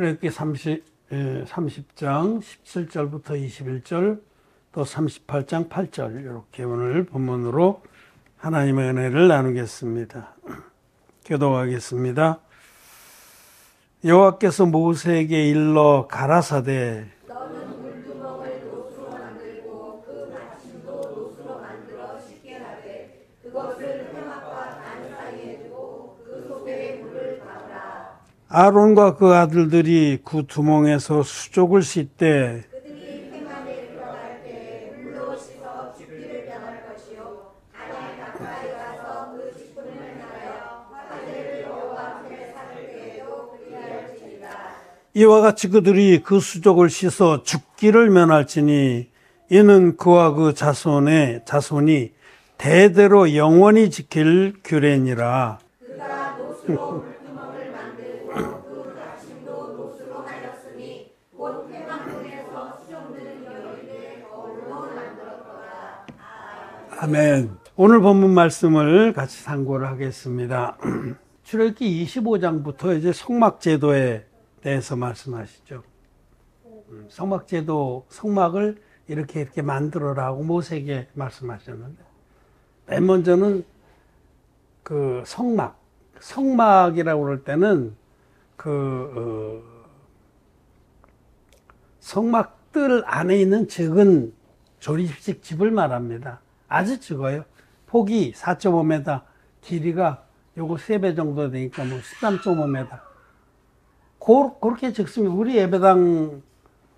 출애굽기 30장 17절부터 21절 또 38장 8절 이렇게 오늘 본문으로 하나님의 은혜를 나누겠습니다. 기도하겠습니다. 여호와께서 모세에게 일러 가라사대 너는 물두멍을 노수로 만들고 그 받침도 노수로 만들어 씻게 하되 그것을 회막과 단 사이에 두고 그 속에 물을 담으라. 아론과 그 아들들이 그 두멍에서 수족을 씻되 그들이 회막에 들어갈 때 물로 씻어 죽기를 병할 것이요 하나님 가까이 가서 그 직분을 행하여 화제를 여호와 앞에 살을 때에도 그리할지니라. 이와 같이 그들이 그 수족을 씻어 죽기를 면할지니 이는 그와 그 자손이 대대로 영원히 지킬 규례니라. 그가 노수로 물두멍을 만들고 그 받침도 노수로 하였으니 곧 회막문에서 수종들은 여리되 거울로 만들었더라. 아멘. 오늘 본문 말씀을 같이 상고를 하겠습니다. 출애굽기 25장부터 이제 성막제도에 대해서 말씀하시죠. 성막제도, 성막을 이렇게 만들어라고 모세에게 말씀하셨는데, 맨 먼저는 그 성막이라고 그럴 때는 성막들 안에 있는 적은 조립식 집을 말합니다. 아주 적어요. 폭이 4.5m, 길이가 요거 3배 정도 되니까 뭐 13.5m. 그렇게 적습니다. 우리 예배당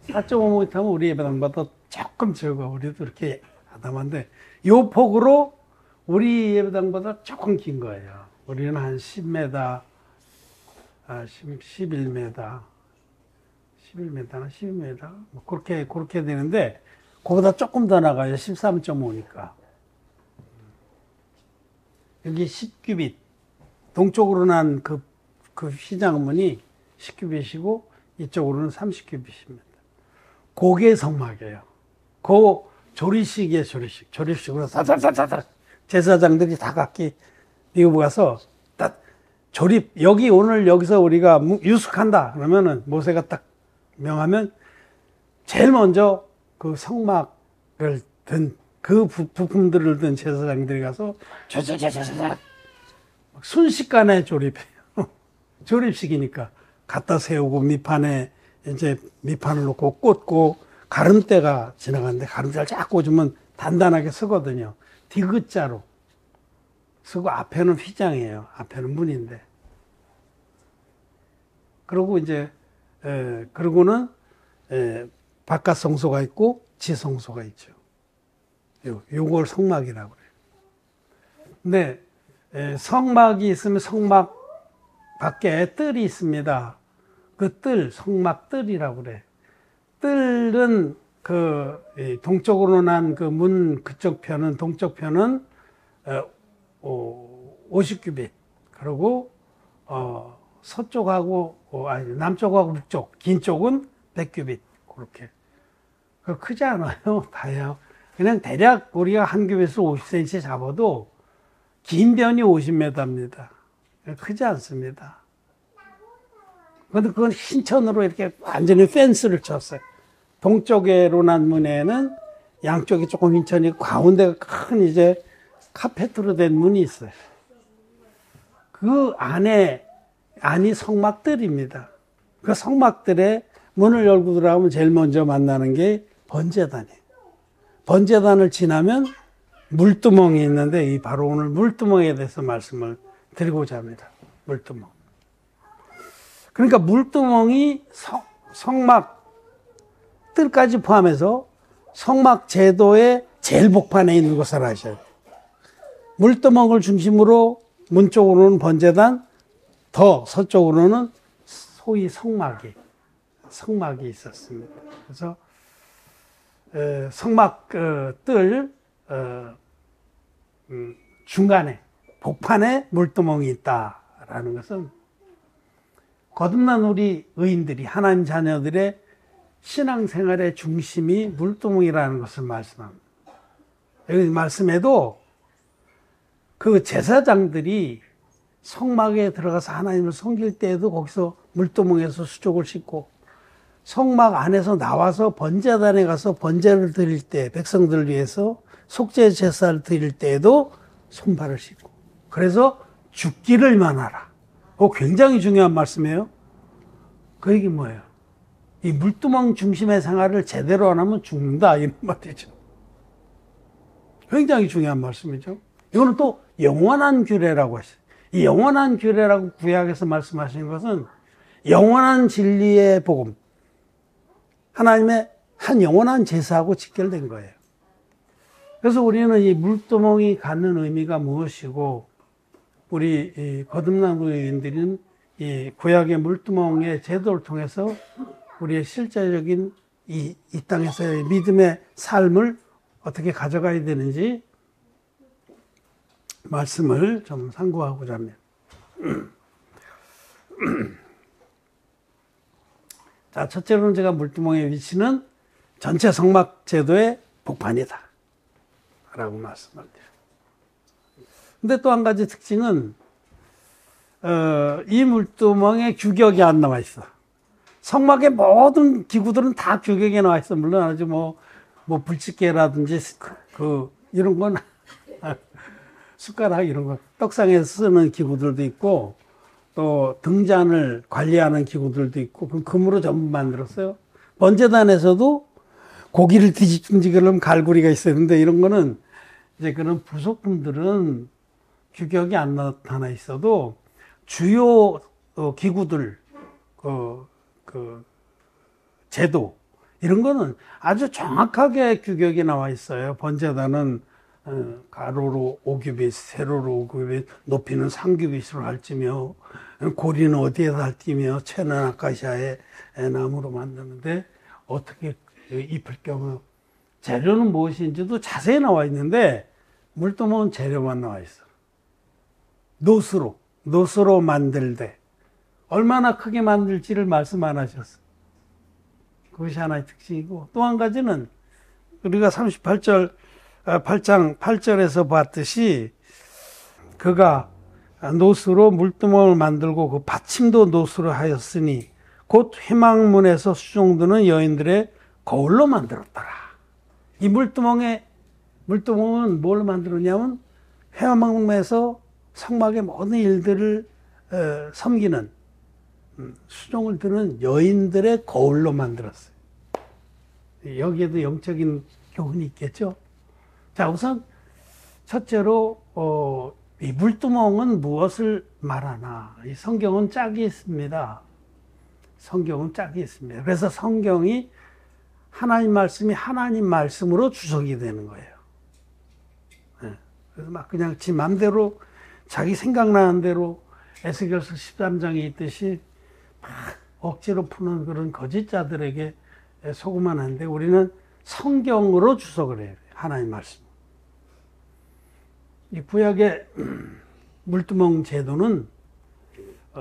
4.5m면 우리 예배당보다 조금 적어. 우리도 이렇게 아담한데, 요 폭으로 우리 예배당보다 조금 긴 거예요. 우리는 한 10m, 11m, 11m나 12m, 뭐 그렇게 되는데, 그보다 조금 더 나가요. 13.5니까. 여기 10규빗, 동쪽으로 난 그 휘장문이 10규빗이고, 이쪽으로는 30규빗입니다. 그게 성막이에요. 그 조립식으로 사사사사사 제사장들이 다 각기 미국 가서 딱 조립, 오늘 여기서 우리가 유숙한다 그러면은 모세가 딱 명하면 제일 먼저 그 성막을 든 그 부품들을 든 제사장들이 가서 자자자자자 순식간에 조립해요. 조립식이니까 갖다 세우고 밑판을 놓고 꽂고 가름대가 지나가는데 가름대를 쫙 꽂으면 단단하게 서거든요. 디귿자로 서고 앞에는 휘장이에요. 앞에는 문인데. 그리고 그러고는 바깥 성소가 있고 지성소가 있죠. 요걸 성막이라고 그래요. 근데 성막이 있으면 성막 밖에 뜰이 있습니다. 그 성막 뜰이라고 그래. 뜰은 동쪽으로 난 그 문 그쪽 편은, 동쪽 편은 50규빗. 그리고 서쪽하고 남쪽하고 북쪽 긴 쪽은 100규빗. 그렇게. 크지 않아요. 다요. 그냥 대략 우리가 한 규빗을 50cm 잡아도 긴 변이 50m입니다. 크지 않습니다. 그런데 그건 흰천으로 이렇게 완전히 펜스를 쳤어요. 동쪽으로 난 문에는 양쪽이 조금 흰천이고 가운데가 큰 카페트로 된 문이 있어요. 그 안이 성막들입니다. 그 성막들의 문을 열고 들어가면 제일 먼저 만나는 게 번제단이에요. 번제단을 지나면 물두멍이 있는데 바로 오늘 물두멍에 대해서 말씀을 드리고자 합니다. 물두멍. 그러니까 물두멍이 성막 뜰까지 포함해서 성막 제도의 제일 복판에 있는 것을 아셔야 돼요. 물두멍을 중심으로 문 쪽으로는 번제단, 더 서쪽으로는 소위 성막이 있었습니다. 그래서 성막 뜰 중간에 복판에 물두멍이 있다라는 것은 거듭난 우리 의인들이, 하나님 자녀들의 신앙생활의 중심이 물두멍이라는 것을 말씀합니다. 여기 말씀에도 그 제사장들이 성막에 들어가서 하나님을 섬길 때에도 거기서 물두멍에서 수족을 씻고 성막 안에서 나와서 번제단에 가서 번제를 드릴 때 백성들을 위해서 속죄 제사를 드릴 때에도 손발을 씻고 그래서 죽기를 만하라. 굉장히 중요한 말씀이에요. 그 얘기 뭐예요? 이 물두멍 중심의 생활을 제대로 안 하면 죽는다 이런 말이죠. 굉장히 중요한 말씀이죠. 이거는 또 영원한 규례라고 하시죠. 이 영원한 규례라고 구약에서 말씀하시는 것은 영원한 진리의 복음, 하나님의 한 영원한 제사하고 직결된 거예요. 그래서 우리는 이 물두멍이 갖는 의미가 무엇이고 우리 거듭난 의인들은 이 구약의 물두멍의 제도를 통해서 우리의 실제적인 이 땅에서의 믿음의 삶을 어떻게 가져가야 되는지 말씀을 좀 상고하고자 합니다. 자, 첫째로는 제가 물두멍의 위치는 전체 성막 제도의 복판이다 라고 말씀합니다. 근데 또 한 가지 특징은 이 물두멍에 규격이 안 나와 있어. 성막의 모든 기구들은 다 규격에 나와 있어. 물론 아주 뭐 불집게라든지 이런 건 숟가락 이런 거 떡상에서 쓰는 기구들도 있고 또 등잔을 관리하는 기구들도 있고 금으로 전부 만들었어요. 번제단에서도 고기를 뒤집으려면 갈고리가 있어야 되는데 이런 거는 이제 그런 부속품들은 규격이 안 나타나 있어도 주요 기구들 제도 이런 거는 아주 정확하게 규격이 나와 있어요. 번제단은 가로로 5규빗, 세로로 5규빗, 높이는 3규빗으로 할지며 고리는 어디에다 할지며 채는 아카시아의 나무로 만드는데 어떻게 입을 경우 재료는 무엇인지도 자세히 나와 있는데 물두멍은 재료만 나와 있어. 노스로 만들되 얼마나 크게 만들지를 말씀 안 하셨어. 그것이 하나의 특징이고 또 한 가지는 우리가 38장 8절에서 봤듯이 그가 노스로 물두멍을 만들고 그 받침도 노스로 하였으니 곧 회막문에서 수종드는 여인들의 거울로 만들었더라. 이 물두멍은 뭘 만들었냐면 회막문에서 성막의 모든 일들을 섬기는 수종을 드는 여인들의 거울로 만들었어요. 여기에도 영적인 교훈이 있겠죠. 자, 우선 첫째로 이 물두멍은 무엇을 말하나? 이 성경은 짝이 있습니다. 성경은 짝이 있습니다. 그래서 성경이 하나님 말씀이 하나님 말씀으로 주석이 되는 거예요. 그래서 막 그냥 지 맘대로 자기 생각나는 대로 에스겔서 13장에 있듯이 막 억지로 푸는 그런 거짓자들에게 속으면 안 돼. 우리는 성경으로 주석을 해야 돼. 하나님 말씀. 이 구약의 물두멍 제도는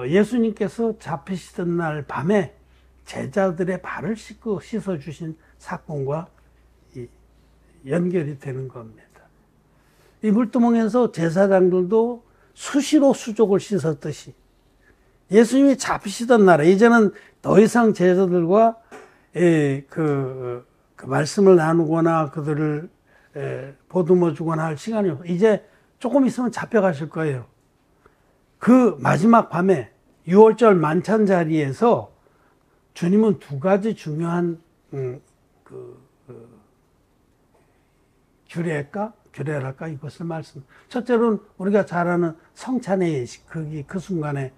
예수님께서 잡히시던 날 밤에 제자들의 발을 씻어주신 사건과 연결이 되는 겁니다. 이 물두멍에서 제사장들도 수시로 수족을 씻었듯이 예수님이 잡히시던 날에 이제는 더 이상 제자들과 그 말씀을 나누거나 그들을 보듬어 주거나 할 시간이 없어요. 이제 조금 있으면 잡혀가실 거예요. 그 마지막 밤에 6월절 만찬 자리에서 주님은 두 가지 중요한 규례랄까 이것을 말씀. 첫째로는 우리가 잘 아는 성찬의 예식. 그 순간에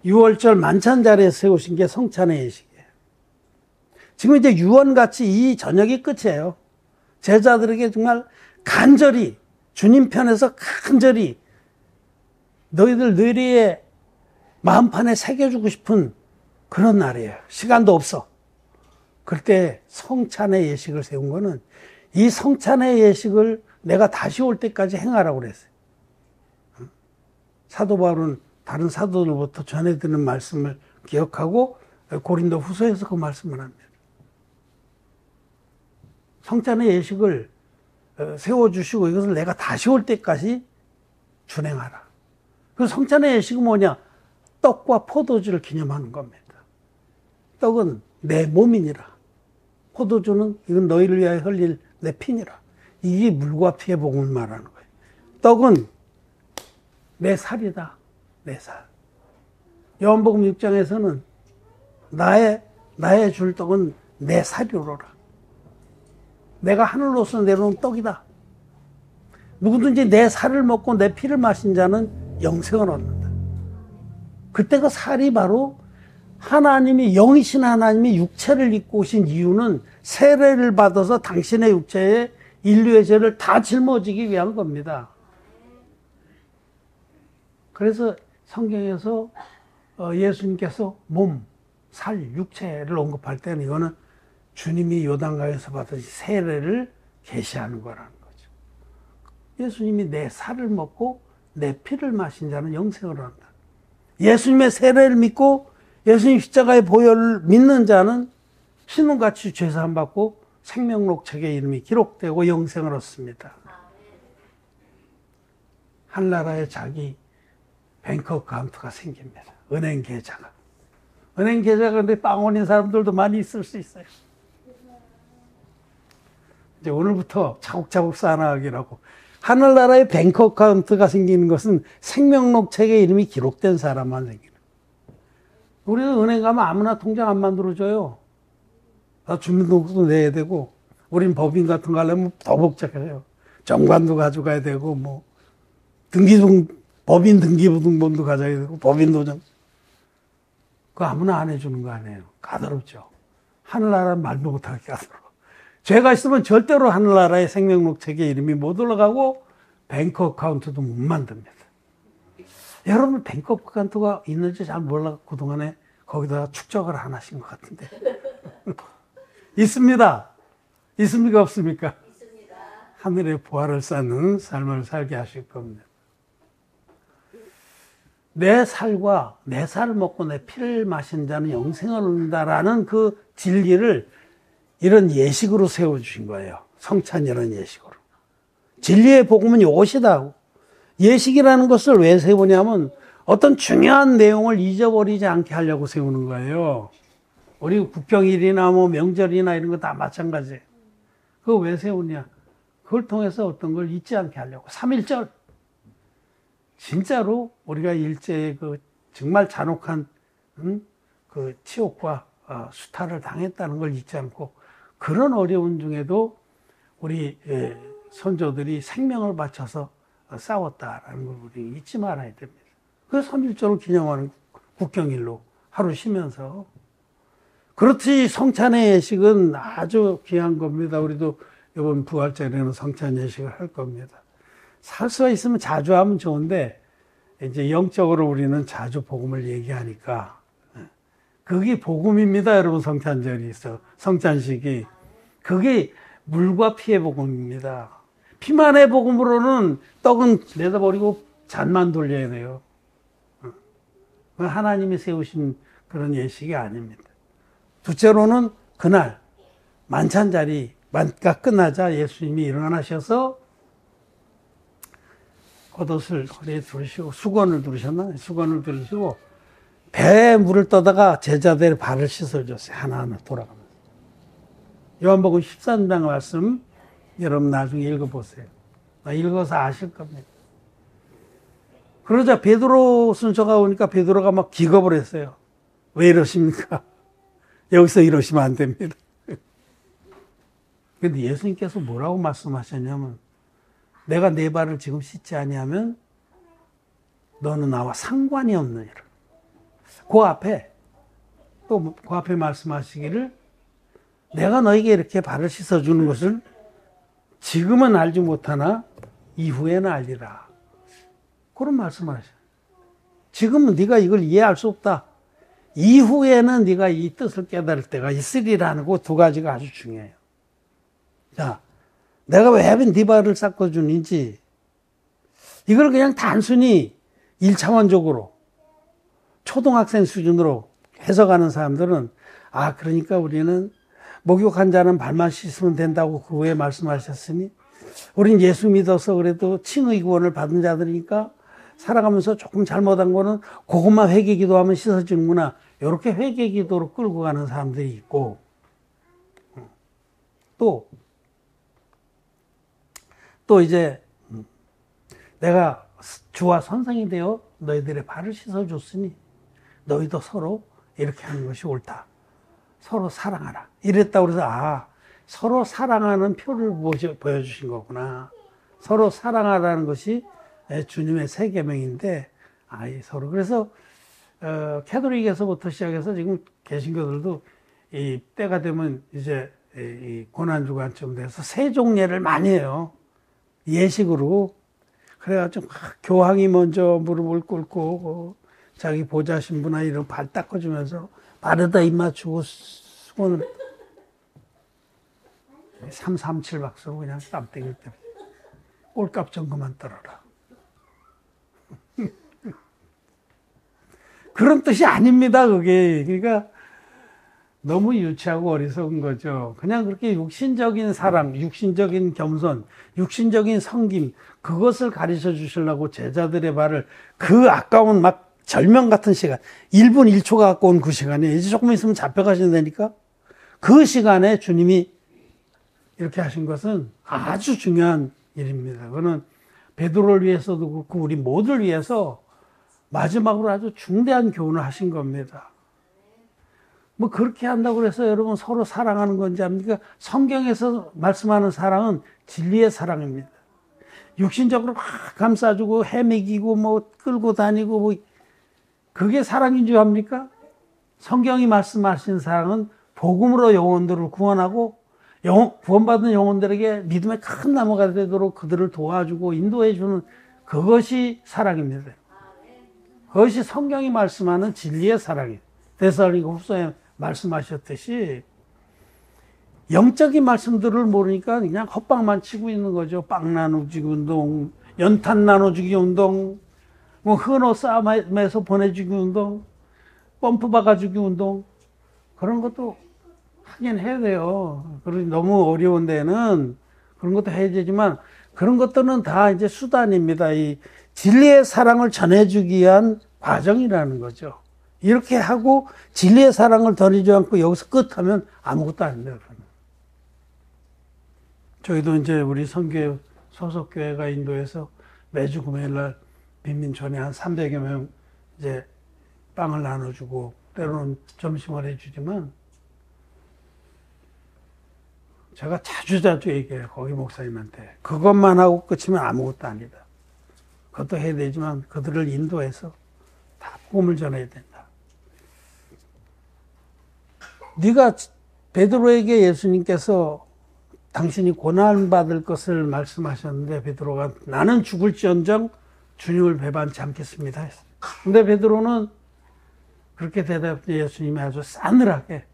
6월절 만찬 자리에 세우신 게 성찬의 예식이에요. 지금 이제 유언같이 이 저녁이 끝이에요. 제자들에게 정말 간절히 주님 편에서 간절히 너희들 뇌리에 마음판에 새겨주고 싶은 그런 날이에요. 시간도 없어. 그때 성찬의 예식을 세운 거는 이 성찬의 예식을 내가 다시 올 때까지 행하라고 그랬어요. 사도 바울은 다른 사도들부터 전해 듣는 말씀을 기억하고 고린도 후서에서 그 말씀을 합니다. 성찬의 예식을 세워주시고 이것을 내가 다시 올 때까지 준행하라. 그 성찬의 예식은 뭐냐? 떡과 포도주를 기념하는 겁니다. 떡은 내 몸이니라. 포도주는 이건 너희를 위하여 흘릴 내 피니라. 이게 물과 피의 복음을 말하는 거예요. 떡은 내 살이다. 내 살. 요한복음 6장에서는 나의 줄 떡은 내 살이로라. 내가 하늘로서 내려온 떡이다. 누구든지 내 살을 먹고 내 피를 마신 자는 영생을 얻는다. 그때 그 살이 바로 하나님이, 영이신 하나님이 육체를 입고 오신 이유는 세례를 받아서 당신의 육체에 인류의 죄를 다 짊어지기 위한 겁니다. 그래서 성경에서 예수님께서 몸, 살, 육체를 언급할 때는 이거는 주님이 요단강에서 받으신 세례를 계시하는 거라는 거죠. 예수님이 내 살을 먹고 내 피를 마신 자는 영생을 얻는다. 예수님의 세례를 믿고 예수님 십자가의 보혈을 믿는 자는 신음같이 죄사함 받고 생명록 책에 이름이 기록되고 영생을 얻습니다. 한나라에 자기 뱅크 어카운트가 생깁니다. 은행 계좌가. 은행 계좌가 근데 빵원인 사람들도 많이 있을 수 있어요. 이제 오늘부터 차곡차곡 쌓아나가기라고. 하늘나라에 뱅크 어카운트가 생기는 것은 생명록 책에 이름이 기록된 사람만 생기는. 우리는 은행 가면 아무나 통장 안 만들어줘요. 다 주민등록도 내야 되고, 우린 법인 같은 거 하려면 더 복잡해요. 정관도 가져가야 되고, 뭐, 법인 등기부등본도 가져야 되고, 법인도장. 그거 아무나 안 해주는 거 아니에요. 까다롭죠. 하늘나라는 말도 못하게 까다로워. 죄가 있으면 절대로 하늘나라의 생명록 책에 이름이 못 올라가고, 뱅크 어카운트도 못 만듭니다. 여러분, 뱅크 어카운트가 있는지 잘 몰라. 그동안에 거기다가 축적을 안 하신 것 같은데. 있습니다. 있습니까? 없습니까? 있습니다. 하늘의 보화를 쌓는 삶을 살게 하실 겁니다. 내 살과 내 살을 먹고 내 피를 마신 자는 영생을 얻는다라는 그 진리를 이런 예식으로 세워주신 거예요. 성찬이라는 예식으로. 진리의 복음은 이것이다. 예식이라는 것을 왜 세우냐면 어떤 중요한 내용을 잊어버리지 않게 하려고 세우는 거예요. 우리 국경일이나 뭐 명절이나 이런 거 다 마찬가지예요. 그거 왜 세우냐? 그걸 통해서 어떤 걸 잊지 않게 하려고. 3.1절. 진짜로 우리가 일제의 그 정말 잔혹한 그 치욕과 수탈을 당했다는 걸 잊지 않고 그런 어려운 중에도 우리 선조들이 생명을 바쳐서 싸웠다라는 걸 우리 잊지 말아야 됩니다. 그래서 3.1절을 기념하는 국경일로 하루 쉬면서. 그렇듯이 성찬의 예식은 아주 귀한 겁니다. 우리도 이번 부활절에는 성찬 예식을 할 겁니다. 살 수가 있으면 자주 하면 좋은데 이제 영적으로 우리는 자주 복음을 얘기하니까 그게 복음입니다. 여러분, 성찬절이 있어. 성찬식이. 그게 물과 피의 복음입니다. 피만의 복음으로는 떡은 내다버리고 잔만 돌려야 돼요. 하나님이 세우신 그런 예식이 아닙니다. 둘째로는 그날 만찬 자리, 만가 끝나자 예수님이 일어나셔서 겉옷을 허리에 두르시고 수건을 두르셨나? 수건을 두르시고 배에 물을 떠다가 제자들의 발을 씻어줬어요. 하나하나 돌아가면서. 요한복음 13장 말씀 여러분 나중에 읽어보세요. 읽어서 아실 겁니다. 그러자 베드로 순서가 오니까 베드로가 막 기겁을 했어요. 왜 이러십니까? 여기서 이러시면 안 됩니다. 근데 예수님께서 뭐라고 말씀하셨냐면 내가 네 발을 지금 씻지 아니하면 너는 나와 상관이 없느니라. 그 앞에 또 그 앞에 말씀하시기를 내가 너에게 이렇게 발을 씻어주는 것을 지금은 알지 못하나 이후에는 알리라. 그런 말씀을 하셔요. 지금은 네가 이걸 이해할 수 없다. 이후에는 네가 이 뜻을 깨달을 때가 있으리라는 그 두 가지가 아주 중요해요. 자, 내가 왜 네 발을 닦아주는지 이걸 그냥 단순히 1차원적으로 초등학생 수준으로 해석하는 사람들은 그러니까 우리는 목욕한 자는 발만 씻으면 된다고 그 후에 말씀하셨으니 우린 예수 믿어서 그래도 칭의 구원을 받은 자들이니까 살아가면서 조금 잘못한 거는 그것만 회개 기도하면 씻어주는구나 이렇게 회개 기도로 끌고 가는 사람들이 있고, 또 이제 내가 주와 선생이 되어 너희들의 발을 씻어줬으니 너희도 서로 이렇게 하는 것이 옳다. 서로 사랑하라. 이랬다고 그래서 서로 사랑하는 표를 보여주신 거구나. 서로 사랑하라는 것이 주님의 세 계명인데 서로 그래서 캐톨릭에서부터 시작해서 지금 개신교들도 이 때가 되면 이제 이 고난주간쯤 돼서 세종례를 많이 해요. 예식으로. 그래가지고 교황이 먼저 무릎을 꿇고 자기 보좌 신부나 이런 발 닦아주면서 발에다 입 맞추고 손을 337 박수로 그냥 땀땡길 때 꼴값 좀 그만 떨어라. 그런 뜻이 아닙니다, 그게. 그러니까 너무 유치하고 어리석은 거죠. 그냥 그렇게 육신적인 사랑, 육신적인 겸손, 육신적인 섬김, 그것을 가르쳐 주시려고 제자들의 발을 그 아까운 막 절명 같은 시간, 1분 1초가 갖고 온 그 시간에 이제 조금 있으면 잡혀가신다니까? 그 시간에 주님이 이렇게 하신 것은 아주 중요한 일입니다. 그거는 베드로를 위해서도 그렇고 우리 모두를 위해서 마지막으로 아주 중대한 교훈을 하신 겁니다. 뭐 그렇게 한다고 해서 여러분 서로 사랑하는 건지 압니까? 성경에서 말씀하는 사랑은 진리의 사랑입니다. 육신적으로 막 감싸주고 헤매기고 뭐 끌고 다니고 뭐 그게 사랑인 줄 압니까? 성경이 말씀하신 사랑은 복음으로 영혼들을 구원하고 구원받은 영혼들에게 믿음의 큰 나무가 되도록 그들을 도와주고 인도해주는 그것이 사랑입니다. 그것이 성경이 말씀하는 진리의 사랑이에요. 데살로니가 후서에 말씀하셨듯이 영적인 말씀들을 모르니까 그냥 헛방만 치고 있는 거죠. 빵 나눠주기 운동, 연탄 나눠주기 운동, 뭐 흔어 싸움에서 보내주기 운동, 펌프 박아주기 운동, 그런 것도 하긴 해야 돼요. 그러니 너무 어려운 데는 그런 것도 해야 되지만 그런 것들은 다 이제 수단입니다. 이 진리의 사랑을 전해주기 위한 과정이라는 거죠. 이렇게 하고 진리의 사랑을 전하지 않고 여기서 끝하면 아무것도 아닙니다. 저희도 이제 우리 선교회 소속교회가 인도에서 매주 금요일날 빈민촌에 한 300여 명 이제 빵을 나눠주고 때로는 점심을 해주지만 제가 자주 얘기해요. 거기 목사님한테. 그것만 하고 끝이면 아무것도 아니다. 그것도 해야 되지만 그들을 인도해서 다 복음을 전해야 된다. 네가 베드로에게 예수님께서 당신이 고난받을 것을 말씀하셨는데 베드로가 나는 죽을지언정 주님을 배반치 않겠습니다 했어요. 근데 베드로는 그렇게 대답해 예수님이 아주 싸늘하게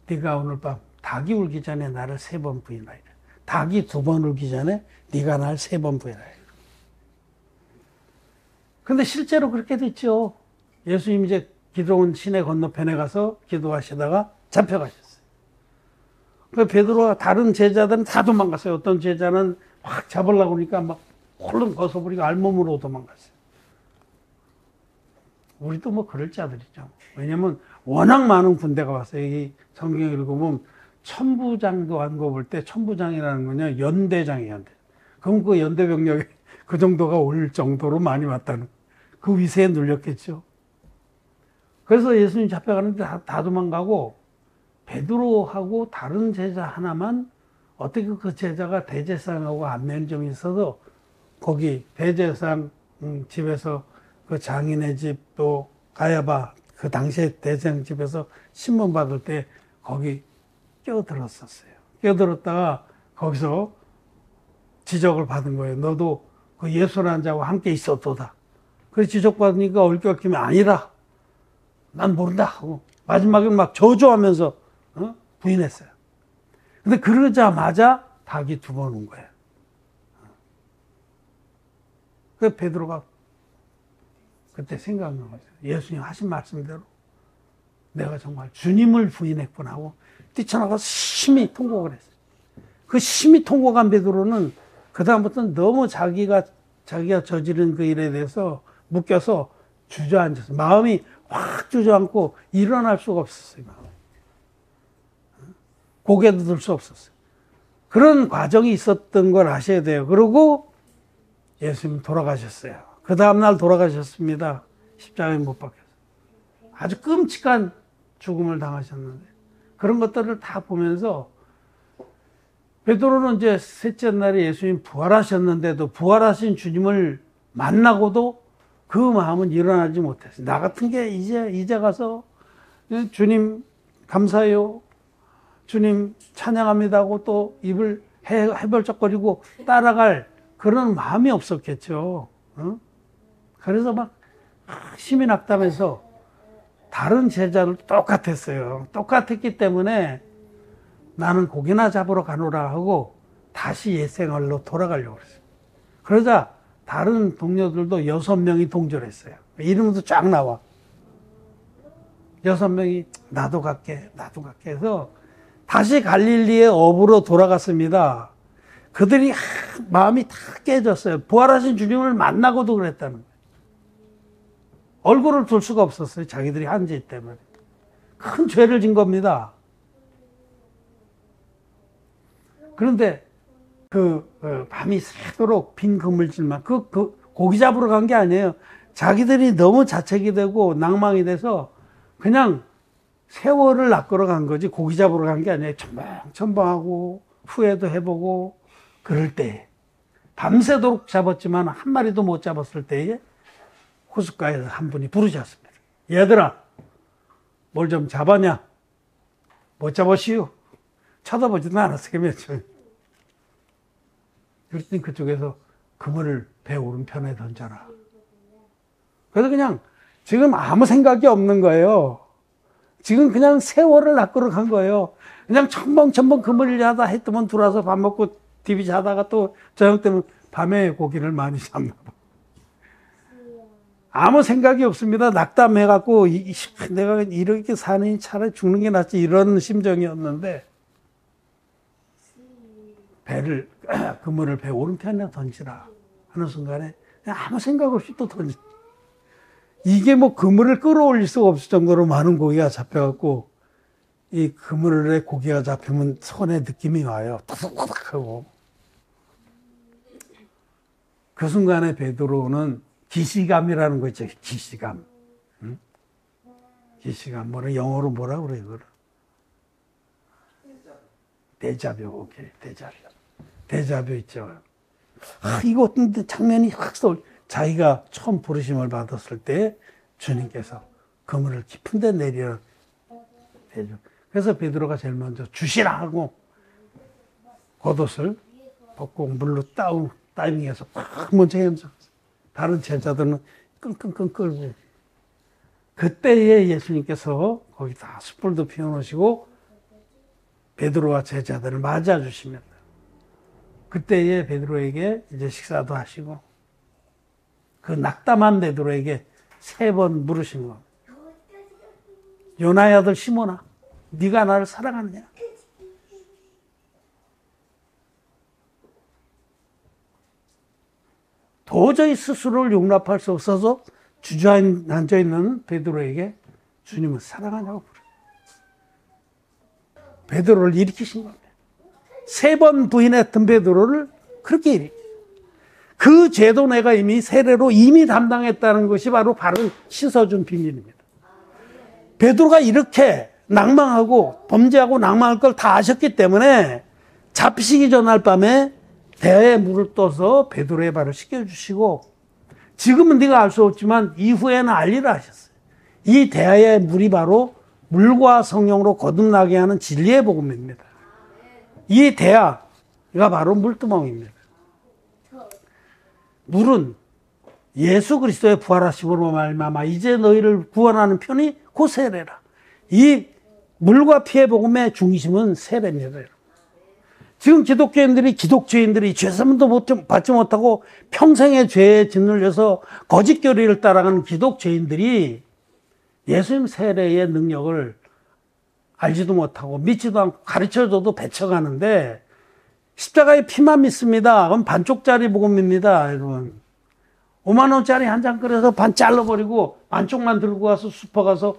네가 오늘 밤 닭이 울기 전에 나를 3번 부인하리라. 닭이 2번 울기 전에 네가 날 3번 부인하리라. 근데 실제로 그렇게 됐죠. 예수님 이제 기드론 시내 건너편에 가서 기도하시다가 잡혀가셨어요. 그 베드로와 다른 제자들은 다 도망갔어요. 어떤 제자는 확 잡으려고 그러니까 막 홀름 벗어버리고 알몸으로 도망갔어요. 우리도 뭐 그럴 자들이죠. 왜냐면 워낙 많은 군대가 왔어요. 이 성경 읽어보면 천부장도 안 거 볼 때 천부장이라는 거냐 연대장이에요. 연대. 그럼 그 연대병력이 그 정도가 올 정도로 많이 왔다는 그 위세에 눌렸겠죠. 그래서 예수님 잡혀가는데 다 도망가고 베드로하고 다른 제자 하나만 어떻게 그 제자가 대제사장하고 안면이 좀 있어서 거기 대제사장 집에서 그 장인의 집 또 가야바 그 당시에 대제사장 집에서 신문 받을 때 거기 끼어들었었어요. 끼어들었다가 거기서 지적을 받은 거예요. 너도 그 예수라는 자와 함께 있었도다. 그래서 지적받으니까 얼떨결에 아니라 난 모른다 하고 마지막에 막 저주하면서 부인했어요. 근데 그러자마자 닭이 2번 온 거예요. 그래서 베드로가 그때 생각난 거죠. 예수님 하신 말씀대로 내가 정말 주님을 부인했구나 하고 뛰쳐나가서 심히 통곡을 했어요. 그 심히 통곡한 베드로는 그다음부터는 너무 자기가 저지른 그 일에 대해서 묶여서 주저앉았어요. 마음이 확 주저앉고 일어날 수가 없었어요. 고개도 들 수 없었어요. 그런 과정이 있었던 걸 아셔야 돼요. 그리고 예수님 돌아가셨어요. 그 다음날 돌아가셨습니다. 십자가에 못 박혀서. 아주 끔찍한 죽음을 당하셨는데, 그런 것들을 다 보면서 베드로는 이제 셋째 날에 예수님 부활하셨는데도 부활하신 주님을 만나고도 그 마음은 일어나지 못했어요. 나 같은 게 이제 가서 주님 감사해요, 주님 찬양합니다 하고 또 입을 해벌쩍거리고 따라갈 그런 마음이 없었겠죠. 그래서 막 힘이 낙담해서 다른 제자들 똑같았어요. 똑같았기 때문에 나는 고기나 잡으러 가노라 하고 다시 옛생활로 돌아가려고 그랬어요. 그러자 다른 동료들도 6명이 동조했어요. 이름도 쫙 나와. 6명이 나도 갈게 해서 다시 갈릴리의 업으로 돌아갔습니다. 그들이 마음이 다 깨졌어요. 부활하신 주님을 만나고도 그랬다는 거예요. 얼굴을 둘 수가 없었어요. 자기들이 한 죄 때문에. 큰 죄를 진 겁니다. 그런데 밤이 새도록 빈 그물질만 고기 잡으러 간 게 아니에요. 자기들이 너무 자책이 되고 낭망이 돼서 그냥 세월을 낚으러 간 거지 고기 잡으러 간 게 아니에요. 첨벙첨벙하고 후회도 해보고 그럴 때 밤새도록 잡았지만 한 마리도 못 잡았을 때에 호숫가에서 한 분이 부르셨습니다. 얘들아, 뭘 좀 잡았냐? 못 잡았시오. 쳐다보지도 않았어요. 그랬더니 그쪽에서 그물을 배 오른편에 던져라. 그래서 그냥 지금 아무 생각이 없는 거예요. 지금 그냥 세월을 낚으러 간 거예요. 그냥 첨벙첨벙 그물을 하다 했더만 들어와서 밥 먹고 TV 자다가 또 저녁 때면 밤에 고기를 많이 잡나 봐. 아무 생각이 없습니다. 낙담해갖고 내가 이렇게 사느니 차라리 죽는 게 낫지 이런 심정이었는데 그물을 배 오른편에 던지라 하는 순간에 그냥 아무 생각 없이 또 던져. 이게 뭐 그물을 끌어올릴 수가 없을 정도로 많은 고기가 잡혀갖고 이 그물에 고기가 잡히면 손에 느낌이 와요. 타닥타닥 하고. 그 순간에 베드로는 기시감이라는 거 있죠. 기시감. 응? 기시감. 영어로 뭐라 그래, 이거를? 데자뷰. 오케이. 데자뷰 있죠. 이거 어떤 장면이 확 자기가 처음 부르심을 받았을 때 주님께서 그물을 깊은 데 내려. 그래서 베드로가 제일 먼저 주시라 하고 겉옷을 벗고 물로 다이빙해서 팍 먼저 헤엄쳤어요. 다른 제자들은 끙끙끙 끌고. 그때에 예수님께서 거기다 숯불도 피워놓으시고 베드로와 제자들을 맞아 주시면 그때에 베드로에게 이제 식사도 하시고 그 낙담한 베드로에게 3번 물으신 거. 요나의 아들 시몬아, 네가 나를 사랑하느냐? 도저히 스스로를 용납할 수 없어서 주저앉아 있는 베드로에게 주님은 사랑하냐고 물어요. 베드로를 일으키신 겁니다. 3번 부인했던 베드로를 그렇게 일으키죠. 그 죄도 내가 이미 세례로 이미 담당했다는 것이 바로 씻어준 비밀입니다. 베드로가 이렇게 낭망하고 범죄하고 낭망할 걸 다 아셨기 때문에 잡히시기 전날 밤에 대야에 물을 떠서 베드로의 발을 씻겨주시고 지금은 네가 알 수 없지만 이후에는 알리라 하셨어요. 이 대야의 물이 바로 물과 성령으로 거듭나게 하는 진리의 복음입니다. 이 대야가 바로 물두멍입니다. 물은 예수 그리스도의 부활하심으로 말미암아 이제 너희를 구원하는 편이 곧 세례라. 이 물과 피의 복음의 중심은 세례입니다. 지금 기독교인들이 죄사함도 받지 못하고 평생의 죄에 짓눌려서 거짓 교리를 따라가는 기독교인들이 예수님 세례의 능력을 알지도 못하고 믿지도 않고 가르쳐줘도 배쳐가는데 십자가의 피만 믿습니다. 그럼 반쪽짜리 복음입니다, 여러분. 5만 원짜리 한 장 끓여서 반 잘라버리고 반쪽만 들고 가서 슈퍼 가서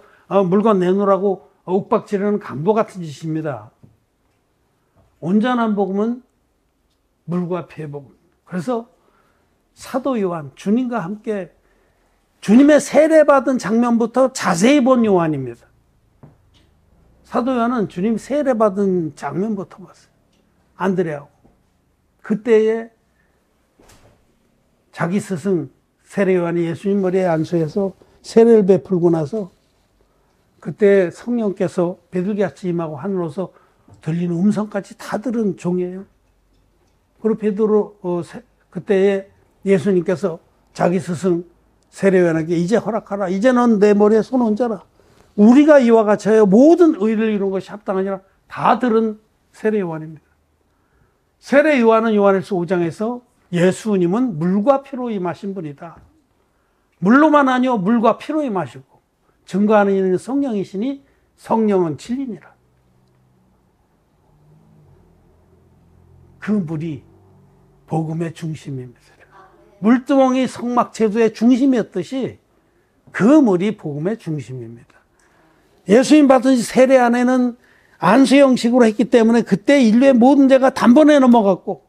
물건 내놓으라고 윽박지르는 강도 같은 짓입니다. 온전한 복음은 물과 피의 복음. 그래서 사도 요한, 주님과 함께 주님의 세례받은 장면부터 자세히 본 요한입니다. 사도 요한은 주님 세례받은 장면부터 봤어요. 안드레하고. 그때에 자기 스승 세례 요한이 예수님 머리에 안수해서 세례를 베풀고 나서 그때 성령께서 베들같이 임하고 하늘로서 들리는 음성까지 다 들은 종이에요. 그리고 베드로 그때에 예수님께서 자기 스승 세례 요한에게 이제 허락하라. 이제 넌 내 머리에 손 얹어라. 우리가 이와 같이 하여 모든 의를 이룬 것이 합당하니라. 다 들은 세례 요한입니다. 세례 요한은 요한일서 5장에서 예수님은 물과 피로 임하신 분이다. 물로만 아니요 물과 피로 임하시고 증거하는 이는 성령이시니 성령은 진리니라. 그 물이 복음의 중심입니다. 물두멍이 성막 제도의 중심이었듯이 그 물이 복음의 중심입니다. 예수님 받은 세례 안에는 안수 형식으로 했기 때문에 그때 인류의 모든 죄가 단번에 넘어갔고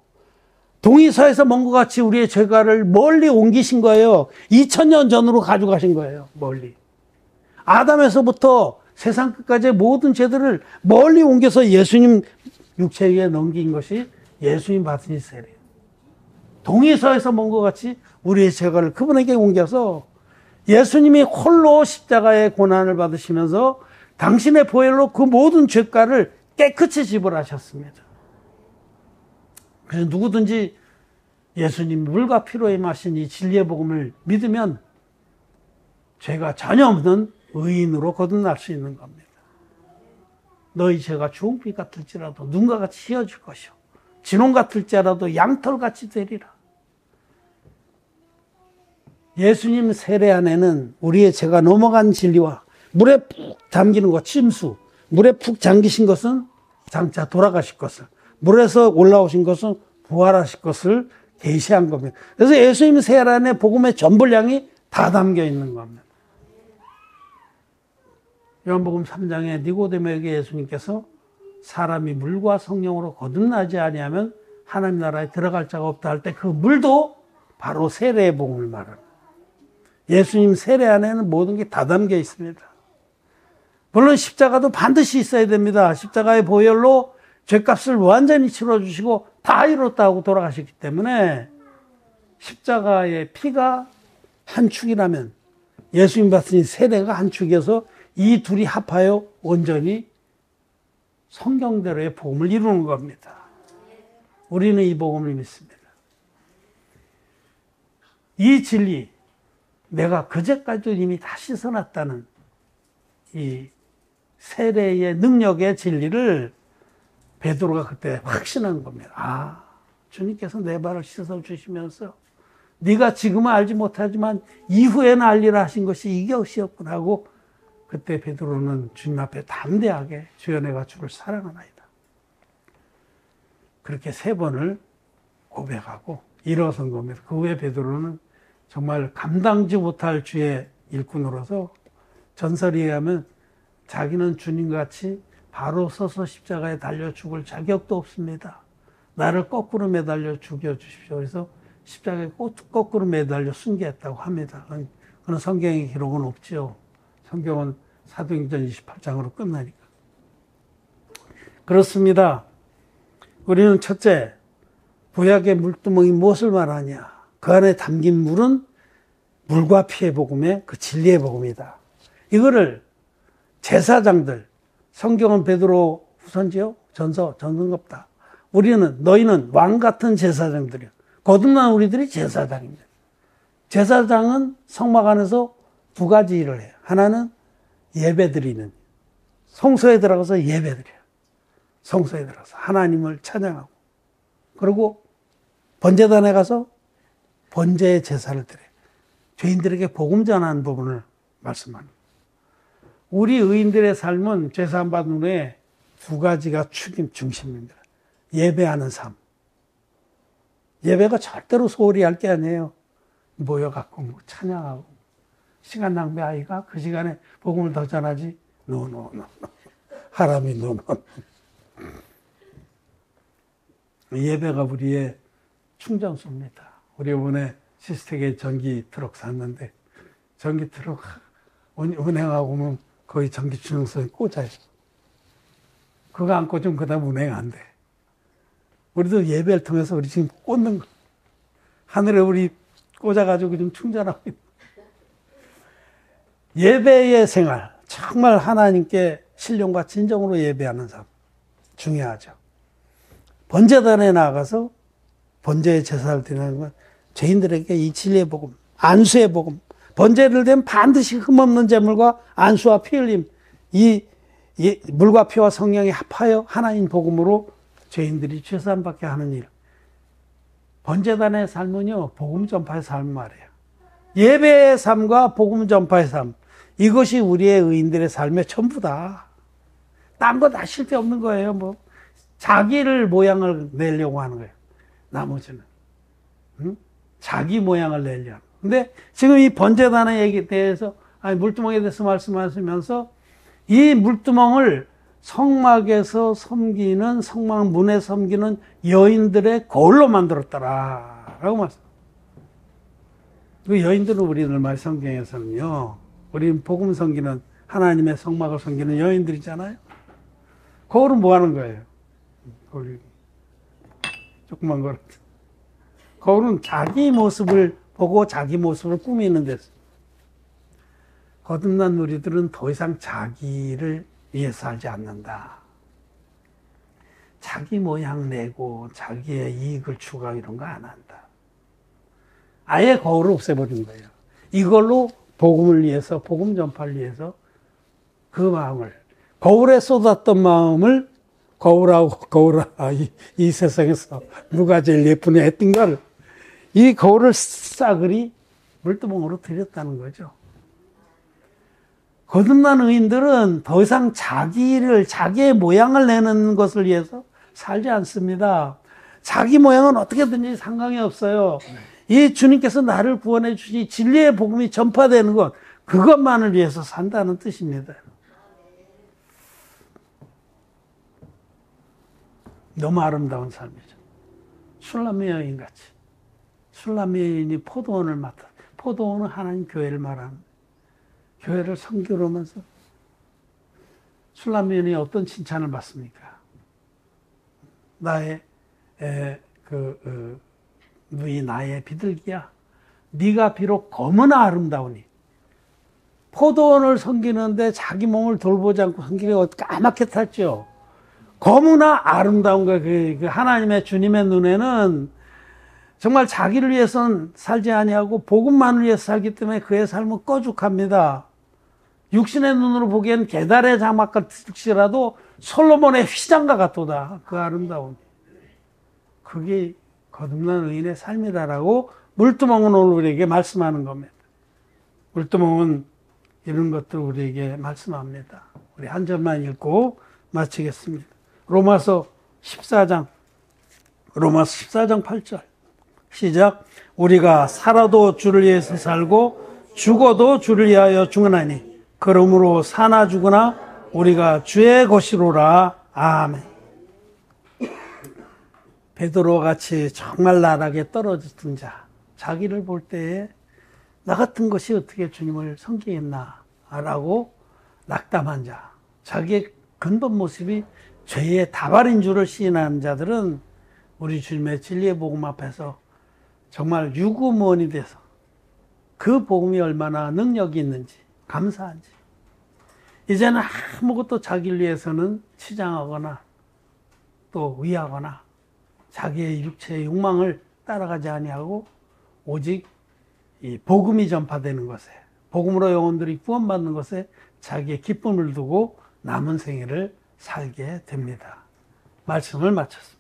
동의서에서 먼 것 같이 우리의 죄가를 멀리 옮기신 거예요. 2000년 전으로 가져가신 거예요. 멀리. 아담에서부터 세상 끝까지의 모든 죄들을 멀리 옮겨서 예수님 육체 위에 넘긴 것이 예수님 받으신 세례예요. 동의서에서 먼 것 같이 우리의 죄가를 그분에게 옮겨서 예수님이 홀로 십자가의 고난을 받으시면서 당신의 보혈로 그 모든 죄가를 깨끗이 지불하셨습니다. 그래서 누구든지 예수님 물과 피로 임하신 이 진리의 복음을 믿으면 죄가 전혀 없는 의인으로 거듭날 수 있는 겁니다. 너희 죄가 주홍빛 같을지라도 눈과 같이 휘어질 것이요 진홍 같을지라도 양털같이 되리라. 예수님 세례 안에는 우리의 죄가 넘어간 진리와 물에 푹 잠기는 것, 침수, 물에 푹 잠기신 것은 장차 돌아가실 것을, 물에서 올라오신 것은 부활하실 것을 계시한 겁니다. 그래서 예수님 세례 안에 복음의 전분량이 다 담겨 있는 겁니다. 요한복음 3장에 니고데모에게 예수님께서 사람이 물과 성령으로 거듭나지 아니하면 하나님 나라에 들어갈 자가 없다 할 때 그 물도 바로 세례의 복음을 말합니다. 예수님 세례 안에는 모든 게 다 담겨 있습니다. 물론 십자가도 반드시 있어야 됩니다. 십자가의 보혈로 죄값을 완전히 치러주시고 다 이뤘다 하고 돌아가셨기 때문에 십자가의 피가 한 축이라면 예수님 받으신 세례가 한 축이어서 이 둘이 합하여 온전히 성경대로의 복음을 이루는 겁니다. 우리는 이 복음을 믿습니다. 이 진리, 내가 그제까지도 이미 다 씻어놨다는 이 세례의 능력의 진리를 베드로가 그때 확신한 겁니다. 아, 주님께서 내 발을 씻어 주시면서 네가 지금은 알지 못하지만 이후에는 알리라 하신 것이 이것이었구나 하고 그때 베드로는 주님 앞에 담대하게 주여 내가 주를 사랑하나이다. 그렇게 3번을 고백하고 일어선 겁니다. 그 후에 베드로는 정말 감당지 못할 주의 일꾼으로서 전설에 의하면 자기는 주님같이 바로 서서 십자가에 달려 죽을 자격도 없습니다. 나를 거꾸로 매달려 죽여주십시오. 그래서 십자가에 거꾸로 매달려 순교했다고 합니다. 그런 성경의 기록은 없죠. 성경은 사도행전 28장으로 끝나니까. 그렇습니다. 우리는 첫째, 구약의 물두멍이 무엇을 말하냐? 그 안에 담긴 물은 물과 피의 복음의 그 진리의 복음이다. 이거를 제사장들, 성경은 베드로 후서지요? 전서갑다. 너희는 왕 같은 제사장들이야. 거듭난 우리들이 제사장입니다. 제사장은 성막 안에서 2가지 일을 해요. 하나는 예배드리는, 성소에 들어가서 예배드려요. 성소에 들어가서 하나님을 찬양하고, 그리고 번제단에 가서 번제의 제사를 드려요. 죄인들에게 복음 전하는 부분을 말씀합니다. 우리 의인들의 삶은 죄사함 받은 후에 2가지가 중심입니다. 예배하는 삶. 예배가 절대로 소홀히 할 게 아니에요. 모여갖고 뭐 찬양하고 시간 낭비 아이가 그 시간에 복음을 더 전하지. 노노노 하람이 노노. 예배가 우리의 충전소입니다. 우리 이번에 시스텍에 전기 트럭 샀는데 전기 트럭 운행하고 오면 거의 전기 충전소에 꽂아요. 그거 안 꽂으면 그 다음 운행 안 돼. 우리도 예배를 통해서 우리 지금 꽂는 거. 하늘에 우리 꽂아가지고 좀 충전하고 있는. 예배의 생활. 정말 하나님께 신령과 진정으로 예배하는 삶. 중요하죠. 번제단에 나가서 번제의 제사를 드리는 건 죄인들에게 이 진리의 복음, 안수의 복음, 번제를 되면 반드시 흠없는 제물과 안수와 피 흘림, 이 물과 피와 성령이 합하여 하나님 복음으로 죄인들이 죄사함 받게 하는 일. 번제단의 삶은요, 복음 전파의 삶 말이에요. 예배의 삶과 복음 전파의 삶, 이것이 우리의 의인들의 삶의 전부다. 딴 거 다 실패 없는 거예요. 뭐 자기를 모양을 내려고 하는 거예요. 나머지는 자기 모양을 내려. 근데 지금 이 번제단의 얘기에 대해서 물두멍에 대해서 말씀하시면서 이 물두멍을 성막에서 섬기는 성막 문에 섬기는 여인들의 거울로 만들었더라라고 말씀. 그 여인들은 우리 normal 성경에서는요, 우리 복음 섬기는 하나님의 성막을 섬기는 여인들이잖아요. 거울은 뭐 하는 거예요? 거울 조그만 거. 거울은 자기 모습을 보고 자기 모습을 꾸미는 데서. 거듭난 우리들은 더 이상 자기를 위해서 살지 않는다. 자기 모양 내고 자기의 이익을 추구하고 이런 거 안 한다. 아예 거울을 없애버린 거예요. 이걸로 복음을 위해서, 복음 전파를 위해서 그 마음을, 거울에 쏟았던 마음을 거울아, 이 세상에서 누가 제일 예쁘냐 했던 걸 이 거울을 싸그리 물두멍으로 들였다는 거죠. 거듭난 의인들은 더 이상 자기의 모양을 내는 것을 위해서 살지 않습니다. 자기 모양은 어떻게든지 상관이 없어요. 이 주님께서 나를 구원해 주시니 진리의 복음이 전파되는 것, 그것만을 위해서 산다는 뜻입니다. 너무 아름다운 삶이죠. 술람 여인같이. 술람 여인이 포도원을 맡아. 포도원은 하나님 교회를 말합니다. 교회를 섬기면서 술람 여인이 어떤 칭찬을 받습니까? 나의 누이 나의 비둘기야, 네가 비록 검으나 아름다우니. 포도원을 섬기는데 자기 몸을 돌보지 않고 섬기려고 까맣게 탔죠. 검으나 아름다운 거예요. 그 하나님의 주님의 눈에는 정말 자기를 위해서는 살지 아니하고 복음만을 위해서 살기 때문에 그의 삶은 꺼죽합니다. 육신의 눈으로 보기엔 게달의 장막 같을지라도 솔로몬의 휘장과 같도다. 그 아름다움. 그게 거듭난 의인의 삶이다라고 물두멍은 오늘 우리에게 말씀하는 겁니다. 물두멍은 이런 것들 우리에게 말씀합니다. 우리 한 절만 읽고 마치겠습니다. 로마서 14장 8절 시작. 우리가 살아도 주를 위해서 살고 죽어도 주를 위하여 죽으나니 그러므로 사나 죽으나 우리가 주의 것이로라. 아멘. 베드로와 같이 정말 나락에 떨어졌던 자, 자기를 볼 때에 나 같은 것이 어떻게 주님을 섬기겠나 라고 낙담한 자, 자기의 근본 모습이 죄의 다발인 줄을 시인하는 자들은 우리 주님의 진리의 복음 앞에서 정말 유구무원이 돼서 그 복음이 얼마나 능력이 있는지, 감사한지, 이제는 아무것도 자기를 위해서는 치장하거나 또 위하거나 자기의 육체의 욕망을 따라가지 아니하고 오직 이 복음이 전파되는 것에, 복음으로 영혼들이 구원받는 것에 자기의 기쁨을 두고 남은 생애를 살게 됩니다. 말씀을 마쳤습니다.